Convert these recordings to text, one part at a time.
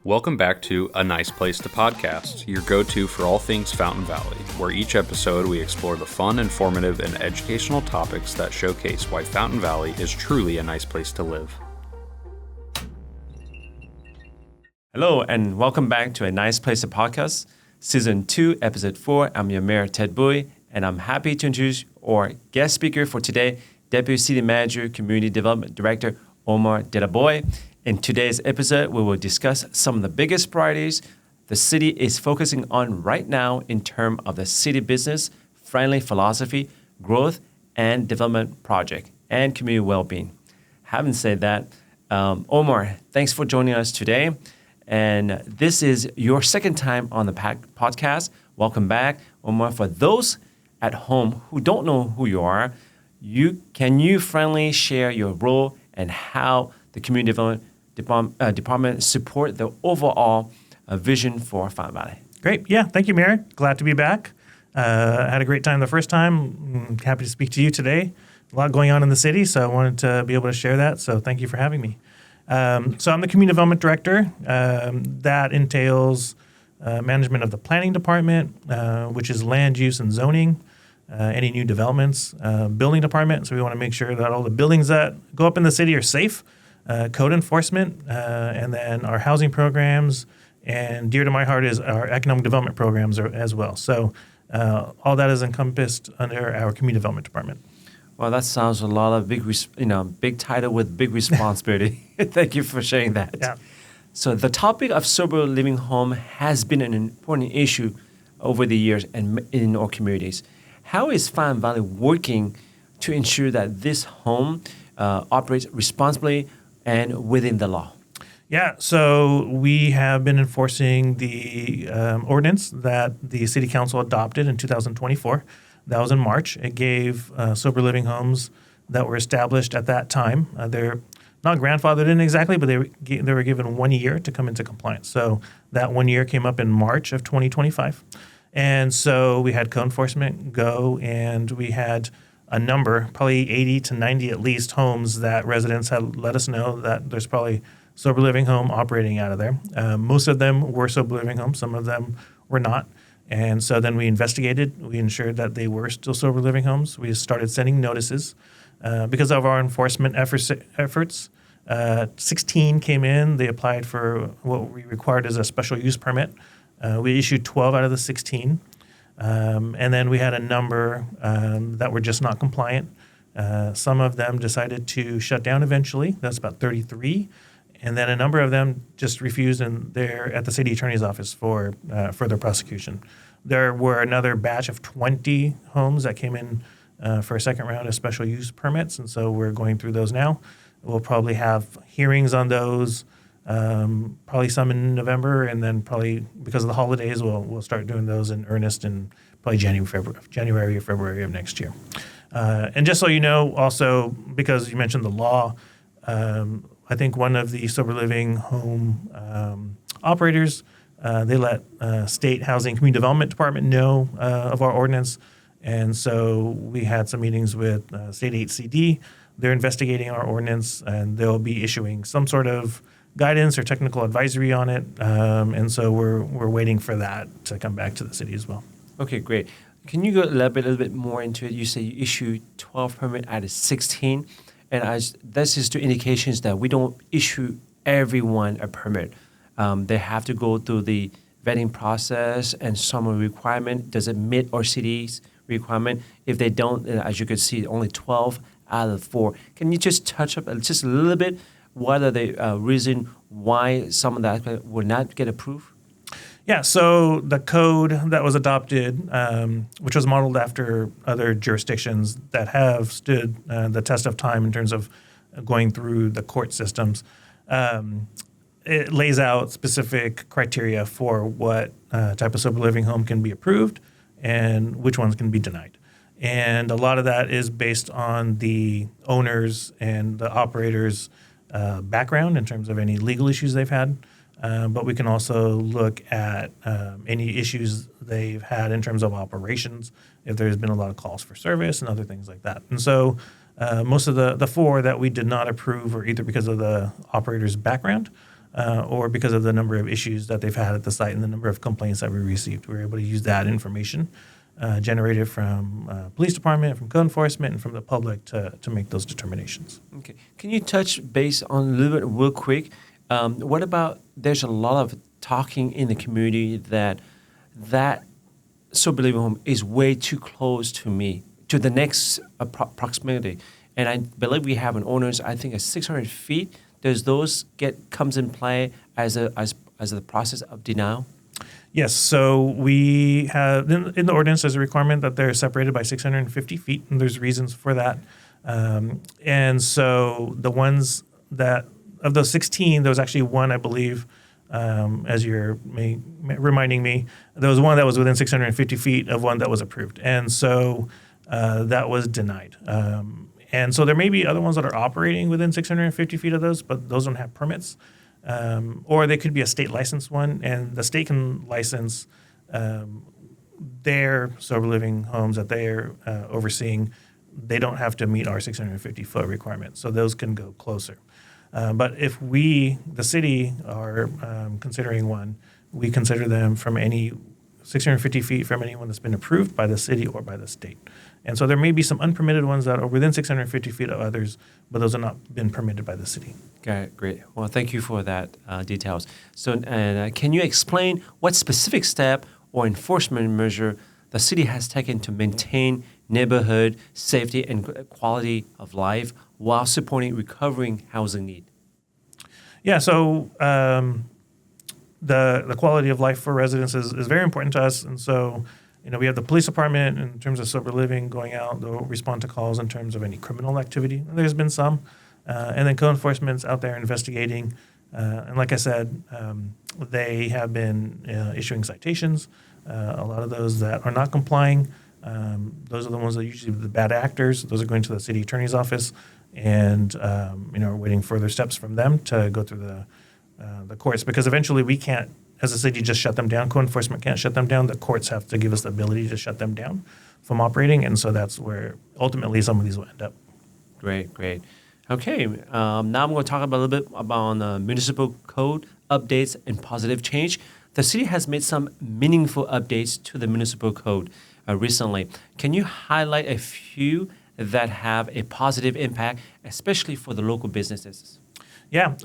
Welcome back to A Nice Place to Podcast, your go-to for all things Fountain Valley, where each episode we explore the fun, informative, and educational topics that showcase why Fountain Valley is truly a nice place to live. Hello, and welcome back to A Nice Place to Podcast, Season 2, Episode 4. I'm your mayor, Ted Bui, and I'm happy to introduce our guest speaker for today, Deputy City Manager, Community Development Director, Omar Dadabhoy. In today's episode, we will discuss some of the biggest priorities the city is focusing on right now in terms of the city business, friendly philosophy, growth, and development project, and community well-being. Having said that, Omar, thanks for joining us today. And this is your second time on the podcast. Welcome back, Omar. For those at home who don't know who you are, can you friendly share your role and how the community department support the overall vision for Fountain Valley? Great. Yeah. Thank you, Mayor. Glad to be back. I had a great time the first time. Happy to speak to you today. A lot going on in the city, so I wanted to be able to share that. So thank you for having me. So I'm the Community Development Director. That entails management of the planning department, which is land use and zoning, any new developments, building department. So we want to make sure that all the buildings that go up in the city are safe. Code enforcement, and then our housing programs, and dear to my heart is our economic development programs as well. So all that is encompassed under our community development department. Well, that sounds a lot of big title with big responsibility. Thank you for sharing that. Yeah. So the topic of sober living home has been an important issue over the years and in our communities. How is Fountain Valley working to ensure that this home operates responsibly and within the law? Yeah, so we have been enforcing the ordinance that the City Council adopted in 2024. That was in March. It gave sober living homes that were established at that time. They're not grandfathered in exactly, but they were given 1 year to come into compliance. So that 1 year came up in March of 2025. And so we had code enforcement go, and we had a number, probably 80 to 90 at least, homes that residents had let us know that there's probably sober living home operating out of there. Most of them were sober living homes. Some of them were not. And so then we investigated. We ensured that they were still sober living homes. We started sending notices. Because of our enforcement efforts, 16 came in. They applied for what we required as a special use permit. We issued 12 out of the 16. And then we had a number that were just not compliant. Some of them decided to shut down eventually. That's about 33. And then a number of them just refused, and they're at the city attorney's office for further prosecution. There were another batch of 20 homes that came in for a second round of special use permits, and so we're going through those now. We'll probably have hearings on those, probably some in November, and then probably because of the holidays, we'll start doing those in earnest in probably January or February of next year. And just so you know, also because you mentioned the law, I think one of the sober living home operators, they let State Housing Community Development Department know of our ordinance, and so we had some meetings with State HCD. They're investigating our ordinance, and they'll be issuing some sort of guidance or technical advisory on it, and so we're waiting for that to come back to the city as well. Okay, great. Can you go elaborate a little bit more into it? You say you issued 12 permits out of 16, and this is to indications that we don't issue everyone a permit. They have to go through the vetting process and some requirement. Does it meet our city's requirement? If they don't, as you can see, only 12 out of 4. Can you just touch up just a little bit? What are the reason why some of that would not get approved? Yeah, so the code that was adopted, which was modeled after other jurisdictions that have stood the test of time in terms of going through the court systems, it lays out specific criteria for what type of sober living home can be approved and which ones can be denied. And a lot of that is based on the owners and the operators' background in terms of any legal issues they've had. But we can also look at any issues they've had in terms of operations, if there's been a lot of calls for service and other things like that. And so most of the 4 that we did not approve were either because of the operator's background or because of the number of issues that they've had at the site and the number of complaints that we received. We were able to use that information generated from police department, from code enforcement, and from the public to make those determinations. Okay. Can you touch base on a little bit real quick? What about there's a lot of talking in the community that sober living home is way too close to me, to the next proximity. And I believe we have an ordinance, I think, at 600 feet. Does those comes in play as the process of denial? Yes. So we have in the ordinance there's a requirement that they're separated by 650 feet, and there's reasons for that. And so the ones that of those 16, there was actually one, I believe, as you're reminding me, there was one that was within 650 feet of one that was approved. And so that was denied. And so there may be other ones that are operating within 650 feet of those, but those don't have permits. Or they could be a state licensed one, and the state can license their sober living homes that they're overseeing. They don't have to meet our 650-foot requirement, so those can go closer. But if we, the city, are considering one, we consider them from any 650 feet from anyone that's been approved by the city or by the state. And so there may be some unpermitted ones that are within 650 feet of others, but those have not been permitted by the city. Okay, great. Well, thank you for that details. So can you explain what specific step or enforcement measure the city has taken to maintain neighborhood safety and quality of life while supporting recovering housing need? Yeah, so the quality of life for residents is very important to us. And so, we have the police department in terms of sober living going out. They'll respond to calls in terms of any criminal activity. And there's been some. And then code enforcement's out there investigating. And like I said, they have been issuing citations. A lot of those that are not complying, those are the ones that are usually the bad actors. Those are going to the city attorney's office and, are waiting further steps from them to go through the courts. Because eventually we can't, as a city, just shut them down. Code enforcement can't shut them down. The courts have to give us the ability to shut them down from operating. And so that's where ultimately some of these will end up. Great. Okay, now I'm going to talk a little bit about the municipal code updates and positive change. The city has made some meaningful updates to the municipal code recently. Can you highlight a few that have a positive impact, especially for the local businesses? Yeah,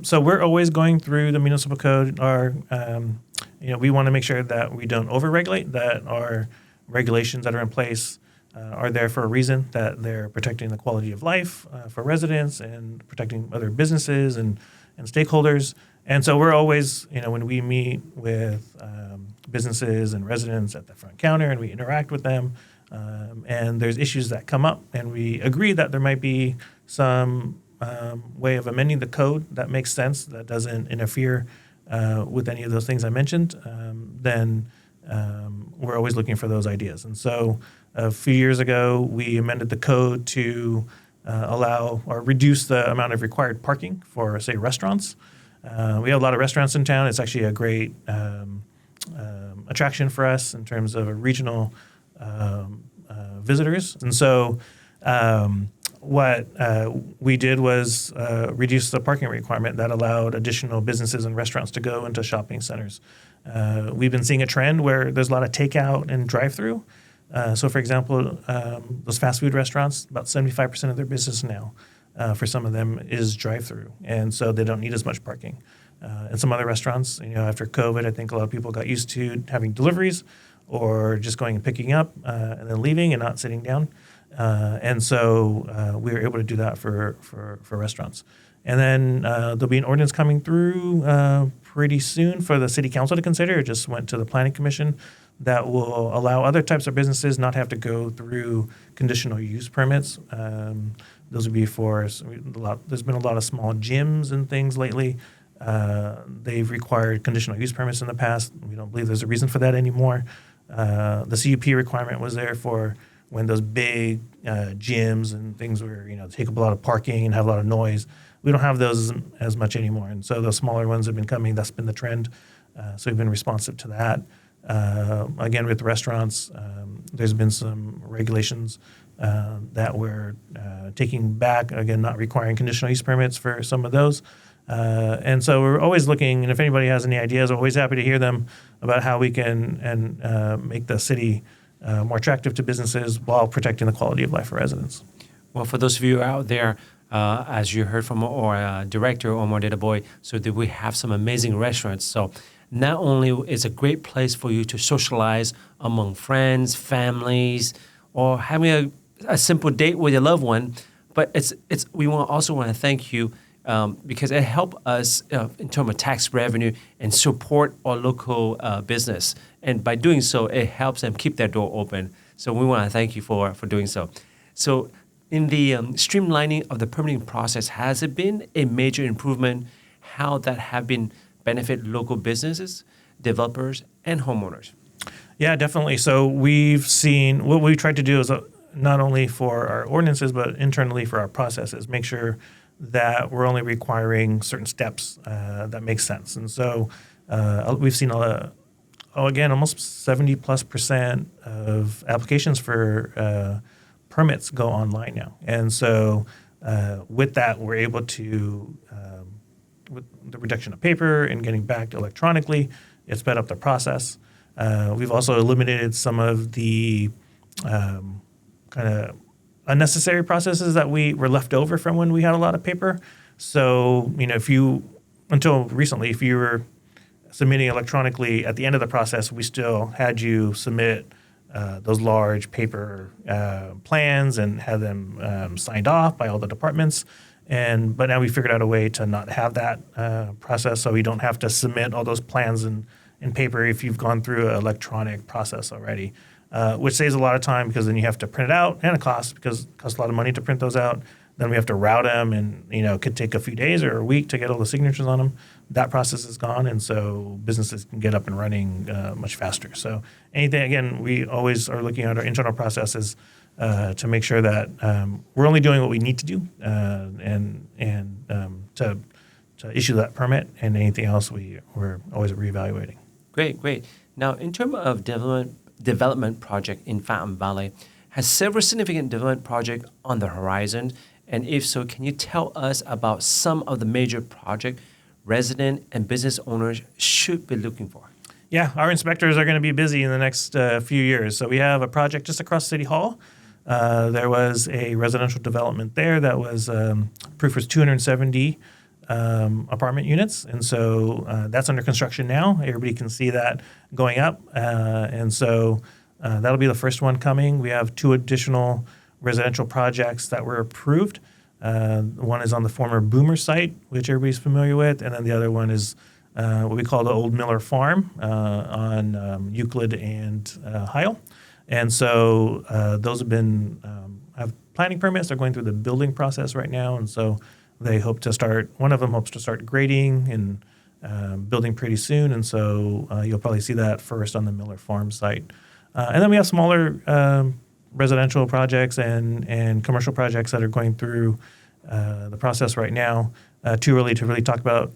so we're always going through the municipal code. We want to make sure that we don't overregulate, that our regulations that are in place are there for a reason, that they're protecting the quality of life for residents and protecting other businesses and stakeholders. And so we're always, when we meet with businesses and residents at the front counter and we interact with them, and there's issues that come up, and we agree that there might be some way of amending the code that makes sense, that doesn't interfere with any of those things I mentioned, then we're always looking for those ideas. And so a few years ago, we amended the code to allow or reduce the amount of required parking for, say, restaurants. We have a lot of restaurants in town. It's actually a great attraction for us in terms of regional visitors. And so what we did was reduce the parking requirement that allowed additional businesses and restaurants to go into shopping centers. We've been seeing a trend where there's a lot of takeout and drive-through. So, for example, those fast food restaurants, about 75% of their business now, for some of them, is drive-through. And so they don't need as much parking. And some other restaurants, after COVID, I think a lot of people got used to having deliveries or just going and picking up and then leaving and not sitting down. And so we were able to do that for restaurants. And then there'll be an ordinance coming through pretty soon for the city council to consider. It just went to the planning commission that will allow other types of businesses not have to go through conditional use permits. Those would be for there's been a lot of small gyms and things lately. They've required conditional use permits in the past. We don't believe there's a reason for that anymore. The CUP requirement was there for when those big gyms and things were, take up a lot of parking and have a lot of noise. We don't have those as much anymore. And so those smaller ones have been coming. That's been the trend. So we've been responsive to that. Again, with restaurants, there's been some regulations that we're taking back, again, not requiring conditional use permits for some of those. And so we're always looking, and if anybody has any ideas, we're always happy to hear them about how we can make the city more attractive to businesses while protecting the quality of life for residents. Well, for those of you out there, as you heard from our director, Omar Dadabhoy, so that we have some amazing restaurants. So not only is it a great place for you to socialize among friends, families, or having a simple date with your loved one, but we also want to thank you because it helps us in terms of tax revenue and support our local business. And by doing so, it helps them keep their door open. So we want to thank you for doing so. So in the streamlining of the permitting process, has it been a major improvement how that have been benefit local businesses, developers, and homeowners? Yeah, definitely. So we've seen what we've tried to do is not only for our ordinances, but internally for our processes, make sure that we're only requiring certain steps that make sense. And so we've seen almost 70+% of applications for permits go online now. And so with that, we're able to, with the reduction of paper and getting back electronically, it sped up the process. We've also eliminated some of the kind of unnecessary processes that were left over from when we had a lot of paper. So, until recently, if you were submitting electronically at the end of the process, we still had you submit those large paper plans and have them signed off by all the departments. But now we figured out a way to not have that process, so we don't have to submit all those plans in paper if you've gone through an electronic process already, which saves a lot of time because then you have to print it out and it costs because it costs a lot of money to print those out. Then we have to route them, and it could take a few days or a week to get all the signatures on them. That process is gone, and so businesses can get up and running much faster. So we always are looking at our internal processes to make sure that we're only doing what we need to do, and to issue that permit, and anything else we're always reevaluating. Great. Now, in terms of development project in Fountain Valley, has several significant development projects on the horizon? And if so, can you tell us about some of the major projects resident and business owners should be looking for? Yeah, our inspectors are going to be busy in the next few years. So we have a project just across City Hall. There was a residential development there that was approved for 270 apartment units. And so that's under construction now. Everybody can see that going up. And so that'll be the first one coming. We have 2 additional residential projects that were approved. One is on the former Boomer site, which everybody's familiar with. And then the other one is what we call the Old Miller Farm on Euclid and Heil. And so those have planning permits. They're going through the building process right now. And so they hope to start, one of them hopes to start grading and building pretty soon. And so you'll probably see that first on the Miller Farm site. And then we have smaller residential projects and commercial projects that are going through the process right now. Too early to really talk about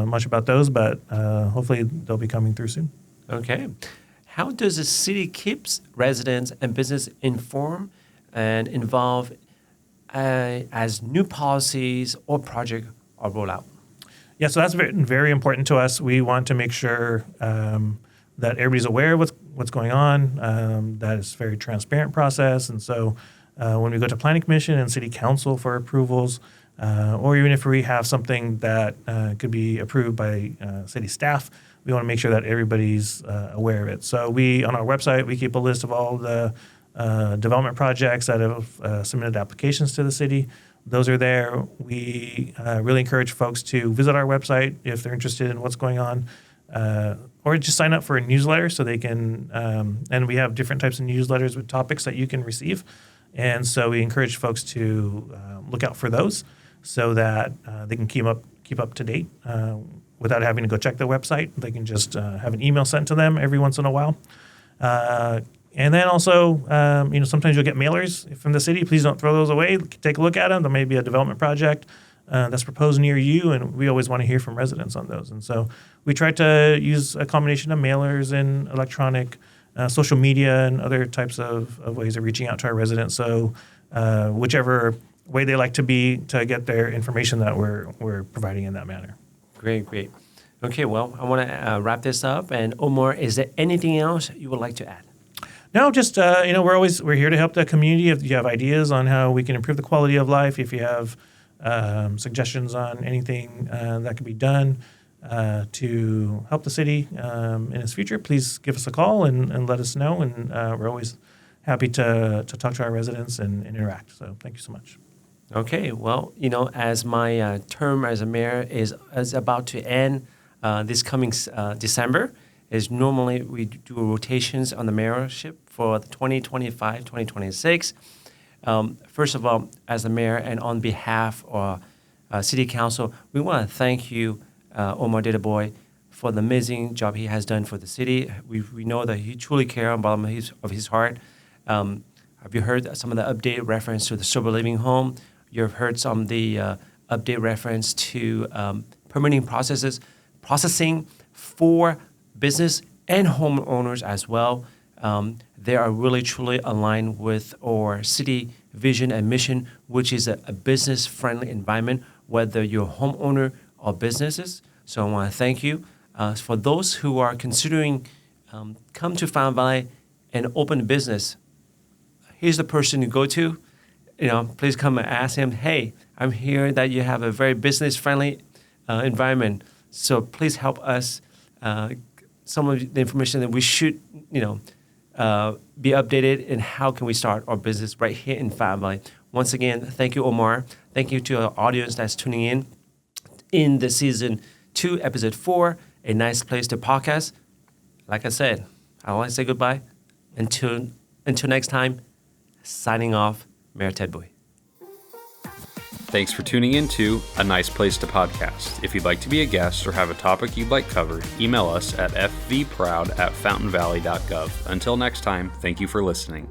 much about those, but hopefully they'll be coming through soon. Okay. How does the city keep residents and business informed and involved as new policies or projects are rolled out? Yeah, so that's very, very important to us. We want to make sure that everybody's aware of what's going on, that it's a very transparent process. And so when we go to Planning Commission and City Council for approvals, or even if we have something that could be approved by city staff, we want to make sure that everybody's aware of it. So on our website, we keep a list of all the development projects that have submitted applications to the city. Those are there. We really encourage folks to visit our website if they're interested in what's going on, or just sign up for a newsletter so they can, and we have different types of newsletters with topics that you can receive. And so we encourage folks to look out for those so that they can keep up to date without having to go check the website. They can just have an email sent to them every once in a while. And then also, sometimes you'll get mailers from the city. Please don't throw those away. Take a look at them. There may be a development project that's proposed near you, and we always want to hear from residents on those. And so we try to use a combination of mailers and electronic, social media, and other types of ways of reaching out to our residents. So whichever way they like to be to get their information that we're providing in that manner. Great. Okay, well, I want to wrap this up. And Omar, is there anything else you would like to add? No, just we're here to help the community. If you have ideas on how we can improve the quality of life, if you have suggestions on anything that can be done to help the city in its future, please give us a call and let us know. And we're always happy to talk to our residents and interact. So thank you so much. Okay, well, as my term as a mayor is about to end this coming December, is normally we do rotations on the mayorship for the 2025-2026. First of all, as the mayor and on behalf of City Council, we want to thank you, Omar Dadabhoy, for the amazing job he has done for the city. We know that he truly cares on the bottom of his heart. Have you heard some of the update reference to the sober living home? You've heard some of the update reference to permitting processing for business and homeowners as well. They are really truly aligned with our city vision and mission, which is a business-friendly environment, whether you're a homeowner or businesses. So I want to thank you. For those who are considering come to Fountain Valley and open a business, here's the person you go to. Please come and ask him, hey, I'm here that you have a very business-friendly environment. So please help us some of the information that we should, be updated, and how can we start our business right here in Fountain Valley. Once again, thank you, Omar. Thank you to our audience that's tuning in the season 2, episode 4, A Nice Place to Podcast. Like I said, I want to say goodbye. Until next time, signing off, Mayor Ted Bui. Thanks for tuning in to A Nice Place to Podcast. If you'd like to be a guest or have a topic you'd like covered, email us at fvproud@fountainvalley.gov. Until next time, thank you for listening.